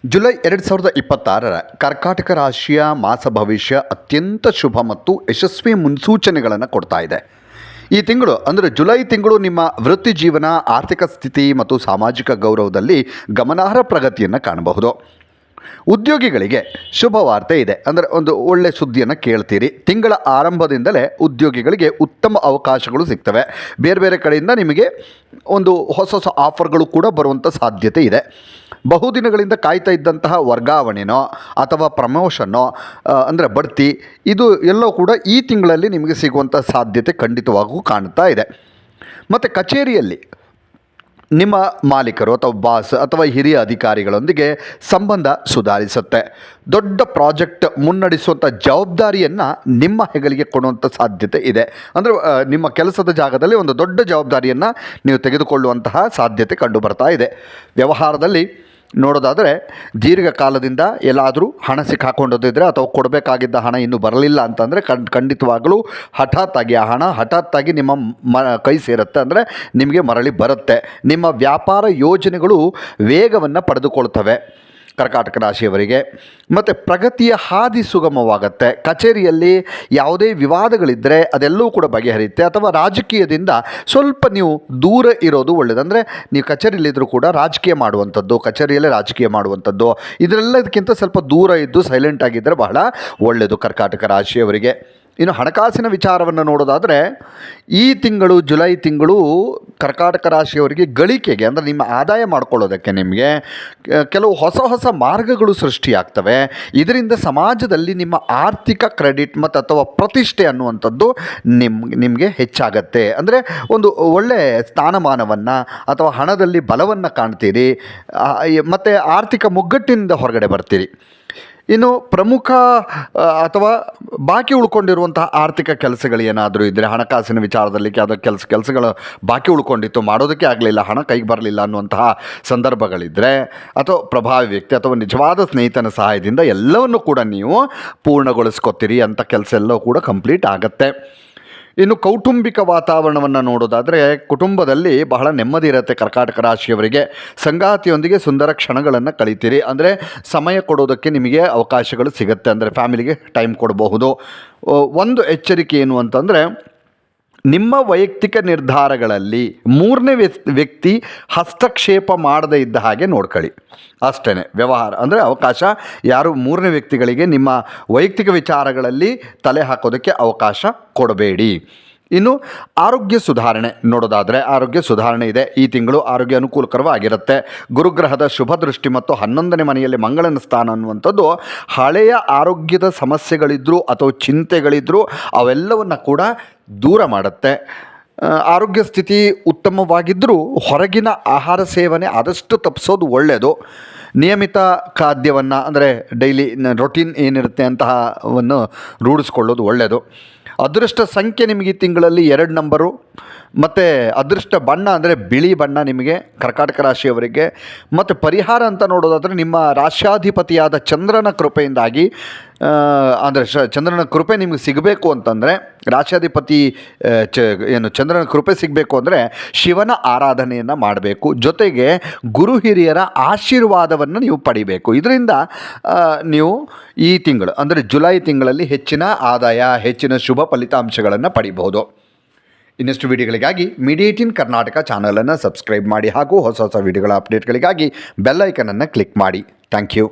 July 2026 ಕರ್ಕಾಟಕ ರಾಶಿಯ ಮಾಸ ಭವಿಷ್ಯ ಅತ್ಯಂತ ಶುಭ ಮತ್ತು ಯಶಸ್ವಿ ಮುನ್ಸೂಚನೆಗಳನ್ನು ಕೊಡ್ತಾ ಇದೆ. ಈ ತಿಂಗಳು ಅಂದರೆ ಜುಲೈ ತಿಂಗಳು ನಿಮ್ಮ ವೃತ್ತಿ ಜೀವನ, ಆರ್ಥಿಕ ಸ್ಥಿತಿ ಮತ್ತು ಸಾಮಾಜಿಕ ಗೌರವದಲ್ಲಿ ಗಮನಾರ್ಹ ಪ್ರಗತಿಯನ್ನು ಕಾಣಬಹುದು. ಉದ್ಯೋಗಿಗಳಿಗೆ ಶುಭ ವಾರ್ತೆ ಇದೆ. ಅಂದರೆ ಒಂದು ಒಳ್ಳೆ ಸುದ್ದಿಯನ್ನು ಕೇಳ್ತೀರಿ. ತಿಂಗಳ ಆರಂಭದಿಂದಲೇ ಉದ್ಯೋಗಿಗಳಿಗೆ ಉತ್ತಮ ಅವಕಾಶಗಳು ಸಿಗ್ತವೆ. ಬೇರೆ ಬೇರೆ ಕಡೆಯಿಂದ ನಿಮಗೆ ಒಂದು ಹೊಸ ಆಫರ್ಗಳು ಕೂಡ ಬರುವಂಥ ಸಾಧ್ಯತೆ ಇದೆ. ಬಹುದಿನಗಳಿಂದ ಕಾಯ್ತಾ ಇದ್ದಂತಹ ವರ್ಗಾವಣೆನೋ ಅಥವಾ ಪ್ರಮೋಷನ್ನೋ ಅಂದರೆ ಬಡ್ತಿ, ಇದು ಎಲ್ಲವೂ ಕೂಡ ಈ ತಿಂಗಳಲ್ಲಿ ನಿಮಗೆ ಸಿಗುವಂಥ ಸಾಧ್ಯತೆ ಖಂಡಿತವಾಗೂ ಕಾಣ್ತಾ ಇದೆ. ಮತ್ತು ಕಚೇರಿಯಲ್ಲಿ ನಿಮ್ಮ ಮಾಲೀಕರು ಅಥವಾ ಬಾಸ್ ಅಥವಾ ಹಿರಿಯ ಅಧಿಕಾರಿಗಳೊಂದಿಗೆ ಸಂಬಂಧ ಸುಧಾರಿಸುತ್ತೆ. ದೊಡ್ಡ ಪ್ರಾಜೆಕ್ಟ್ ಮುನ್ನಡೆಸುವಂಥ ಜವಾಬ್ದಾರಿಯನ್ನು ನಿಮ್ಮ ಹೆಗಲಿಗೆ ಕೊಡುವಂಥ ಸಾಧ್ಯತೆ ಇದೆ. ಅಂದರೆ ನಿಮ್ಮ ಕೆಲಸದ ಜಾಗದಲ್ಲಿ ಒಂದು ದೊಡ್ಡ ಜವಾಬ್ದಾರಿಯನ್ನು ನೀವು ತೆಗೆದುಕೊಳ್ಳುವಂತಹ ಸಾಧ್ಯತೆ ಕಂಡು ಬರ್ತಾ ಇದೆ. ವ್ಯವಹಾರದಲ್ಲಿ ನೋಡೋದಾದರೆ ದೀರ್ಘಕಾಲದಿಂದ ಎಲ್ಲಾದರೂ ಹಣ ಸಿಕ್ಕಾಕೊಂಡಿದ್ದರೆ ಅಥವಾ ಕೊಡಬೇಕಾಗಿದ್ದ ಹಣ ಇನ್ನೂ ಬರಲಿಲ್ಲ ಅಂತಂದರೆ ಖಂಡಿತವಾಗಲೂ ಆ ಹಣ ಹಠಾತ್ತಾಗಿ ನಿಮ್ಮ ಕೈ ಸೇರುತ್ತೆ. ಅಂದರೆ ನಿಮಗೆ ಮರಳಿ ಬರುತ್ತೆ. ನಿಮ್ಮ ವ್ಯಾಪಾರ ಯೋಜನೆಗಳು ವೇಗವನ್ನು ಪಡೆದುಕೊಳ್ತವೆ ಕರ್ಕಾಟಕ ರಾಶಿಯವರಿಗೆ. ಮತ್ತು ಪ್ರಗತಿಯ ಹಾದಿ ಸುಗಮವಾಗುತ್ತೆ. ಕಚೇರಿಯಲ್ಲಿ ಯಾವುದೇ ವಿವಾದಗಳಿದ್ದರೆ ಅದೆಲ್ಲವೂ ಕೂಡ ಬಗೆಹರಿಯುತ್ತೆ. ಅಥವಾ ರಾಜಕೀಯದಿಂದ ಸ್ವಲ್ಪ ನೀವು ದೂರ ಇರೋದು ಒಳ್ಳೆಯದು. ಅಂದರೆ ನೀವು ಕಚೇರಿಯಲ್ಲಿದ್ದರೂ ಕೂಡ ರಾಜಕೀಯ ಮಾಡುವಂಥದ್ದು, ಕಚೇರಿಯಲ್ಲೇ ರಾಜಕೀಯ ಮಾಡುವಂಥದ್ದು, ಇದರೆಲ್ಲದಕ್ಕಿಂತ ಸ್ವಲ್ಪ ದೂರ ಇದ್ದು ಸೈಲೆಂಟ್ ಆಗಿದ್ದರೆ ಬಹಳ ಒಳ್ಳೆಯದು ಕರ್ಕಾಟಕ ರಾಶಿಯವರಿಗೆ. ಇನ್ನು ಹಣಕಾಸಿನ ವಿಚಾರವನ್ನು ನೋಡೋದಾದರೆ ಈ ತಿಂಗಳು ಜುಲೈ ತಿಂಗಳು ಕರ್ಕಾಟಕ ರಾಶಿಯವರಿಗೆ ಗಳಿಕೆಗೆ, ಅಂದರೆ ನಿಮ್ಮ ಆದಾಯ ಮಾಡ್ಕೊಳ್ಳೋದಕ್ಕೆ ನಿಮಗೆ ಕೆಲವು ಹೊಸ ಮಾರ್ಗಗಳು ಸೃಷ್ಟಿಯಾಗ್ತವೆ. ಇದರಿಂದ ಸಮಾಜದಲ್ಲಿ ನಿಮ್ಮ ಆರ್ಥಿಕ ಕ್ರೆಡಿಟ್ ಮತ್ತು ಅಥವಾ ಪ್ರತಿಷ್ಠೆ ಅನ್ನುವಂಥದ್ದು ನಿಮಗೆ ಹೆಚ್ಚಾಗತ್ತೆ. ಅಂದರೆ ಒಂದು ಒಳ್ಳೆಯ ಸ್ಥಾನಮಾನವನ್ನು ಅಥವಾ ಹಣದಲ್ಲಿ ಬಲವನ್ನು ಕಾಣ್ತೀರಿ ಮತ್ತು ಆರ್ಥಿಕ ಮುಗ್ಗಟ್ಟಿನಿಂದ ಹೊರಗಡೆ ಬರ್ತೀರಿ. ಇನ್ನು ಪ್ರಮುಖ ಅಥವಾ ಬಾಕಿ ಉಳ್ಕೊಂಡಿರುವಂತಹ ಆರ್ಥಿಕ ಕೆಲಸಗಳು ಏನಾದರೂ ಇದ್ದರೆ, ಹಣಕಾಸಿನ ವಿಚಾರದಲ್ಲಿ ಯಾವುದೋ ಕೆಲಸಗಳು ಬಾಕಿ ಉಳ್ಕೊಂಡಿತ್ತು, ಮಾಡೋದಕ್ಕೆ ಆಗಲಿಲ್ಲ, ಹಣ ಕೈಗೆ ಬರಲಿಲ್ಲ ಅನ್ನುವಂತಹ ಸಂದರ್ಭಗಳಿದ್ದರೆ, ಅಥವಾ ಪ್ರಭಾವಿ ವ್ಯಕ್ತಿ ಅಥವಾ ನಿಜವಾದ ಸ್ನೇಹಿತನ ಸಹಾಯದಿಂದ ಎಲ್ಲವನ್ನು ಕೂಡ ನೀವು ಪೂರ್ಣಗೊಳಿಸ್ಕೊತೀರಿ. ಅಂಥ ಕೆಲಸ ಎಲ್ಲವೂ ಕೂಡ ಕಂಪ್ಲೀಟ್ ಆಗುತ್ತೆ. ಇನ್ನು ಕೌಟುಂಬಿಕ ವಾತಾವರಣವನ್ನು ನೋಡೋದಾದರೆ ಕುಟುಂಬದಲ್ಲಿ ಬಹಳ ನೆಮ್ಮದಿ ಇರುತ್ತೆ ಕರ್ಕಾಟಕ ರಾಶಿಯವರಿಗೆ. ಸಂಗಾತಿಯೊಂದಿಗೆ ಸುಂದರ ಕ್ಷಣಗಳನ್ನು ಕಳೀತೀರಿ. ಅಂದರೆ ಸಮಯ ಕೊಡೋದಕ್ಕೆ ನಿಮಗೆ ಅವಕಾಶಗಳು ಸಿಗುತ್ತೆ. ಅಂದರೆ ಫ್ಯಾಮಿಲಿಗೆ ಟೈಮ್ ಕೊಡಬಹುದು. ಒಂದು ಎಚ್ಚರಿಕೆ ಏನು ಅಂತಂದರೆ, ನಿಮ್ಮ ವೈಯಕ್ತಿಕ ನಿರ್ಧಾರಗಳಲ್ಲಿ ಮೂರನೇ ವ್ಯಕ್ತಿ ಹಸ್ತಕ್ಷೇಪ ಮಾಡದೇ ಇದ್ದ ಹಾಗೆ ನೋಡ್ಕೊಳ್ಳಿ. ಅಷ್ಟೇ. ವ್ಯವಹಾರ ಅಂದರೆ ಅವಕಾಶ ಯಾರು ಮೂರನೇ ವ್ಯಕ್ತಿಗಳಿಗೆ ನಿಮ್ಮ ವೈಯಕ್ತಿಕ ವಿಚಾರಗಳಲ್ಲಿ ತಲೆ ಹಾಕೋದಕ್ಕೆ ಅವಕಾಶ ಕೊಡಬೇಡಿ. ಇನ್ನು ಆರೋಗ್ಯ ಸುಧಾರಣೆ ನೋಡೋದಾದರೆ ಆರೋಗ್ಯ ಸುಧಾರಣೆ ಇದೆ. ಈ ತಿಂಗಳು ಆರೋಗ್ಯ ಅನುಕೂಲಕರವಾಗಿರುತ್ತೆ. ಗುರುಗ್ರಹದ ಶುಭ ದೃಷ್ಟಿ ಮತ್ತು 11ನೇ ಮನೆಯಲ್ಲಿ ಮಂಗಳನ ಸ್ಥಾನ ಅನ್ನುವಂಥದ್ದು ಹಳೆಯ ಆರೋಗ್ಯದ ಸಮಸ್ಯೆಗಳಿದ್ದರೂ ಅಥವಾ ಚಿಂತೆಗಳಿದ್ದರೂ ಅವೆಲ್ಲವನ್ನು ಕೂಡ ದೂರ ಮಾಡುತ್ತೆ. ಆರೋಗ್ಯ ಸ್ಥಿತಿ ಉತ್ತಮವಾಗಿದ್ದರೂ ಹೊರಗಿನ ಆಹಾರ ಸೇವನೆ ಆದಷ್ಟು ತಪ್ಪಿಸೋದು ಒಳ್ಳೆಯದು. ನಿಯಮಿತ ಖಾದ್ಯವನ್ನು ಅಂದರೆ ಡೈಲಿ ರೊಟೀನ್ ಏನಿರುತ್ತೆ ಅಂತಹವನ್ನು ರೂಢಿಸ್ಕೊಳ್ಳೋದು ಒಳ್ಳೆಯದು. ಅದೃಷ್ಟ ಸಂಖ್ಯೆ ನಿಮಗೆ ಈ ತಿಂಗಳಲ್ಲಿ 2 ನಂಬರು. ಮತ್ತು ಅದೃಷ್ಟ ಬಣ್ಣ ಅಂದರೆ ಬಿಳಿ ಬಣ್ಣ ನಿಮಗೆ ಕರ್ಕಾಟಕ ರಾಶಿಯವರಿಗೆ. ಮತ್ತು ಪರಿಹಾರ ಅಂತ ನೋಡೋದಾದರೆ ನಿಮ್ಮ ರಾಶ್ಯಾಧಿಪತಿಯಾದ ಚಂದ್ರನ ಕೃಪೆಯಿಂದಾಗಿ, ಅಂದರೆ ಚಂದ್ರನ ಕೃಪೆ ನಿಮಗೆ ಸಿಗಬೇಕು ಅಂತಂದರೆ, ರಾಶ್ಯಾಧಿಪತಿ ಚಂದ್ರನ ಕೃಪೆ ಸಿಗಬೇಕು ಅಂದರೆ ಶಿವನ ಆರಾಧನೆಯನ್ನು ಮಾಡಬೇಕು. ಜೊತೆಗೆ ಗುರು ಹಿರಿಯರ ಆಶೀರ್ವಾದವನ್ನು ನೀವು ಪಡಿಬೇಕು. ಇದರಿಂದ ನೀವು ಈ ತಿಂಗಳು ಅಂದರೆ ಜುಲೈ ತಿಂಗಳಲ್ಲಿ ಹೆಚ್ಚಿನ ಆದಾಯ, ಹೆಚ್ಚಿನ ಶುಭ ಫಲಿತಾಂಶಗಳನ್ನು ಪಡಿಬಹುದು. ಇನ್ನಷ್ಟು ವಿಡಿಯೋಗಳಿಗಾಗಿ ಮೀಡಿಯೇಟಿನ್ ಕರ್ನಾಟಕ ಚಾನಲನ್ನು ಸಬ್ಸ್ಕ್ರೈಬ್ ಮಾಡಿ ಹಾಗೂ ಹೊಸ ವಿಡಿಯೋಗಳ ಅಪ್ಡೇಟ್ಗಳಿಗಾಗಿ ಬೆಲ್ ಐಕನನ್ನು ಕ್ಲಿಕ್ ಮಾಡಿ. Thank you.